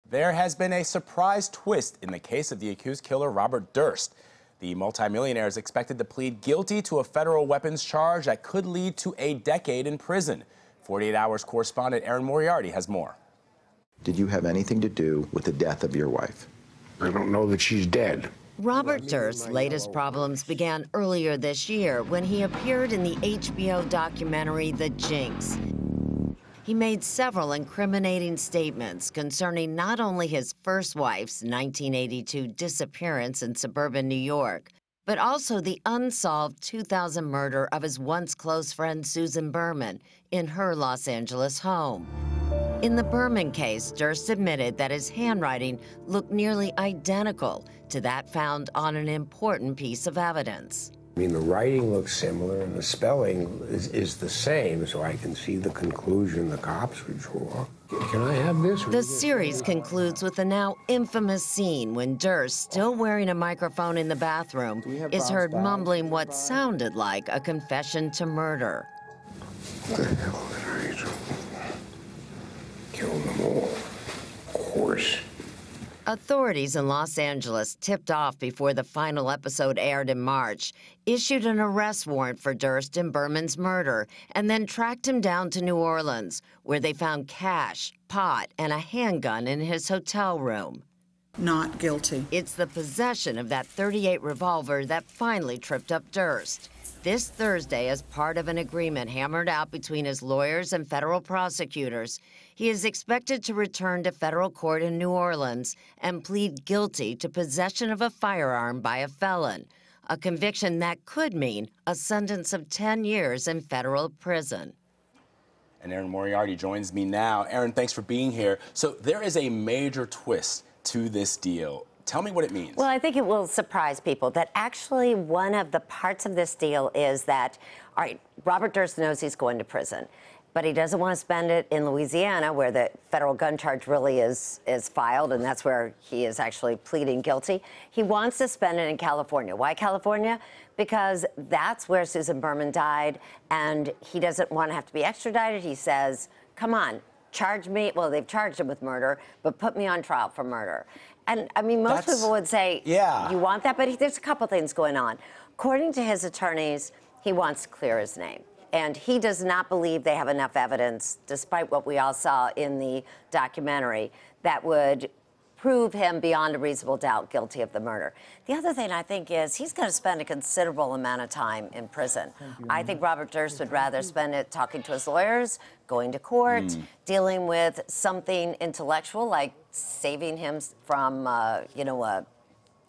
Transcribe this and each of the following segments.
There has been a surprise twist in the case of the accused killer, Robert Durst. The multimillionaire is expected to plead guilty to a federal weapons charge that could lead to a decade in prison. 48 Hours correspondent Erin Moriarty has more. Did you have anything to do with the death of your wife? I don't know that she's dead. Robert Durst's latest problems began earlier this year when he appeared in the HBO documentary The Jinx. He made several incriminating statements concerning not only his first wife's 1982 disappearance in suburban New York, but also the unsolved 2000 murder of his once close friend Susan Berman in her Los Angeles home. In the Berman case, Durst admitted that his handwriting looked nearly identical to that found on an important piece of evidence. I mean, the writing looks similar and the spelling is the same, so I can see the conclusion the cops would draw. Can I have this? The series concludes with a now infamous scene when Durst, still wearing a microphone in the bathroom, is heard mumbling what sounded like a confession to murder. What the hell did I do? Kill them all, of course. Authorities in Los Angeles, tipped off before the final episode aired in March, issued an arrest warrant for Durst in Berman's murder and then tracked him down to New Orleans, where they found cash, pot, and a handgun in his hotel room. Not guilty. It's the possession of that .38 revolver that finally tripped up Durst. This Thursday, as part of an agreement hammered out between his lawyers and federal prosecutors, he is expected to return to federal court in New Orleans and plead guilty to possession of a firearm by a felon, a conviction that could mean a sentence of 10 years in federal prison. And Erin Moriarty joins me now. Erin, thanks for being here. So there is a major twist to this deal. Tell me what it means. Well, I think it will surprise people that actually one of the parts of this deal is that, all right, Robert Durst knows he's going to prison, but he doesn't want to spend it in Louisiana, where the federal gun charge really is filed, and that's where he is actually pleading guilty. He wants to spend it in California. Why California? Because that's where Susan Berman died, and he doesn't want to have to be extradited. He says, come on, charge me. Well, they've charged him with murder, but put me on trial for murder. And, I mean, most people would say, yeah, you want that, but there's a couple things going on. According to his attorneys, he wants to clear his name. And he does not believe they have enough evidence, despite what we all saw in the documentary, that would prove him beyond a reasonable doubt guilty of the murder. The other thing I think is he's going to spend a considerable amount of time in prison. I think Robert Durst would rather spend it talking to his lawyers, going to court, dealing with something intellectual like saving him from, you know, a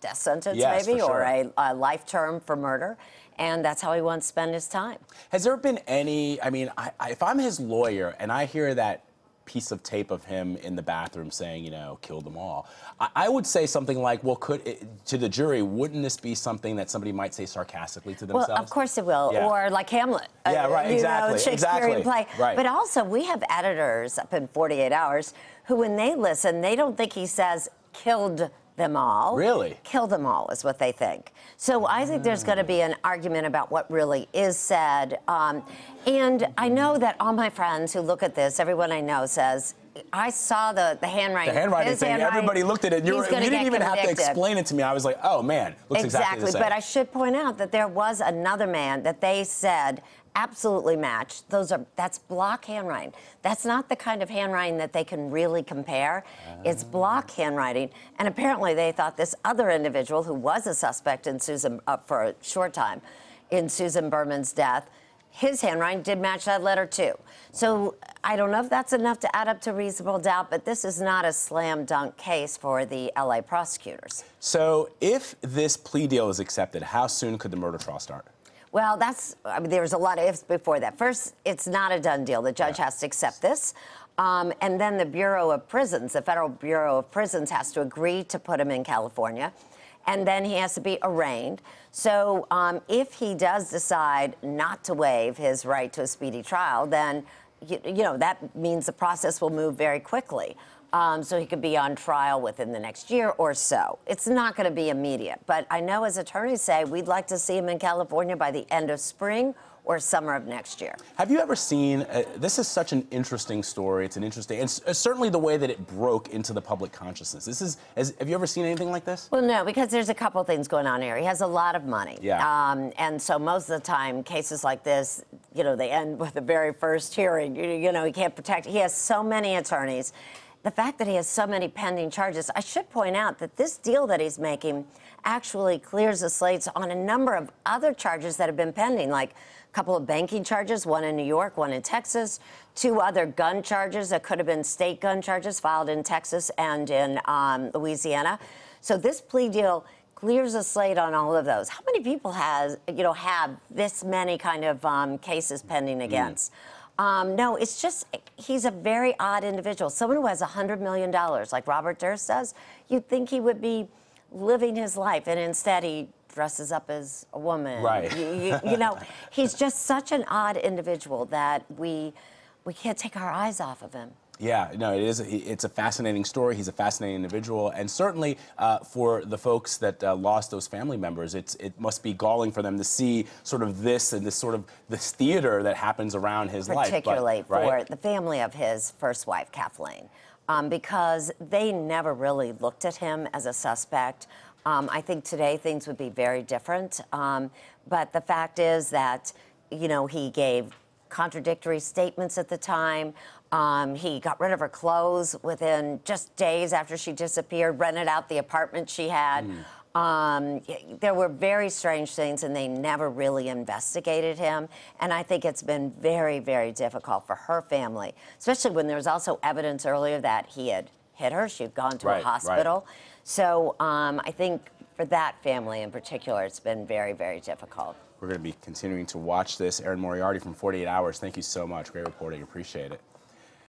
death sentence maybe, or a life term for murder. And that's how he wants to spend his time. Has there been any, I mean, if I'm his lawyer and I hear that piece of tape of him in the bathroom saying, you know, kill them all, I would say something like, well, to the jury, wouldn't this be something that somebody might say sarcastically to themselves? Well, of course it will, or like Hamlet. Yeah, right, exactly. Shakespearean play. Right. But also, we have editors up in 48 Hours who, when they listen, they don't think he says killed them all. Really? Kill them all is what they think. So I think there's going to be an argument about what really is said. And I know that all my friends who look at this, everyone I know says, I saw the handwriting. The handwriting thing, everybody looked at it. You didn't even have to explain it to me. I was like, oh, man, looks exactly the same. But I should point out that there was another man that they said absolutely matched. That's block handwriting. That's not the kind of handwriting that they can really compare. It's block handwriting. And apparently they thought this other individual, who was a suspect in Susan for a short time in Susan Berman's death, his handwriting did match that letter too. So I don't know if that's enough to add up to reasonable doubt, but this is not a slam dunk case for the LA prosecutors. So if this plea deal is accepted, how soon could the murder trial start? Well, I mean, there was a lot of ifs before that. First, it's not a done deal. The judge has to accept this. And then the Bureau of Prisons, the Federal Bureau of Prisons, has to agree to put him in California. And then he has to be arraigned. So if he does decide not to waive his right to a speedy trial, then, you know, that means the process will move very quickly. So he could be on trial within the next year or so. It's not going to be immediate. But I know his attorneys say we'd like to see him in California by the end of spring or summer of next year. Have you ever seen, this is such an interesting story, it's an interesting, and certainly the way that it broke into the public consciousness. Have you ever seen anything like this? Well, no, because there's a couple things going on here. He has a lot of money. Yeah. And so most of the time, cases like this, you know, they end with the very first hearing. You know, he can't protect, he has so many attorneys. The fact that he has so many pending charges, I should point out that this deal that he's making actually clears the slates on a number of other charges that have been pending, like a couple of banking charges, one in New York, one in Texas, 2 other gun charges that could have been state gun charges filed in Texas and in Louisiana. So this plea deal clears the slate on all of those. How many people have this many kind of cases pending against? No, it's just, he's a very odd individual. Someone who has $100 million, like Robert Durst does, you'd think he would be living his life, and instead he dresses up as a woman. Right. You know, he's just such an odd individual that we can't take our eyes off of him. Yeah, no, it's a fascinating story. He's a fascinating individual, and certainly for the folks that lost those family members, it must be galling for them to see sort of this and this theater that happens around his life. Particularly for the family of his first wife, Kathleen, because they never really looked at him as a suspect. I think today things would be very different, but the fact is that, you know, he gave contradictory statements at the time. He got rid of her clothes within just days after she disappeared, rented out the apartment she had. There were very strange things, and they never really investigated him. And I think it's been very, very difficult for her family, especially when there was also evidence earlier that he had hit her. She had gone to a hospital. Right. So I think for that family in particular, it's been very, very difficult. We're going to be continuing to watch this. Erin Moriarty from 48 Hours, thank you so much. Great reporting. Appreciate it.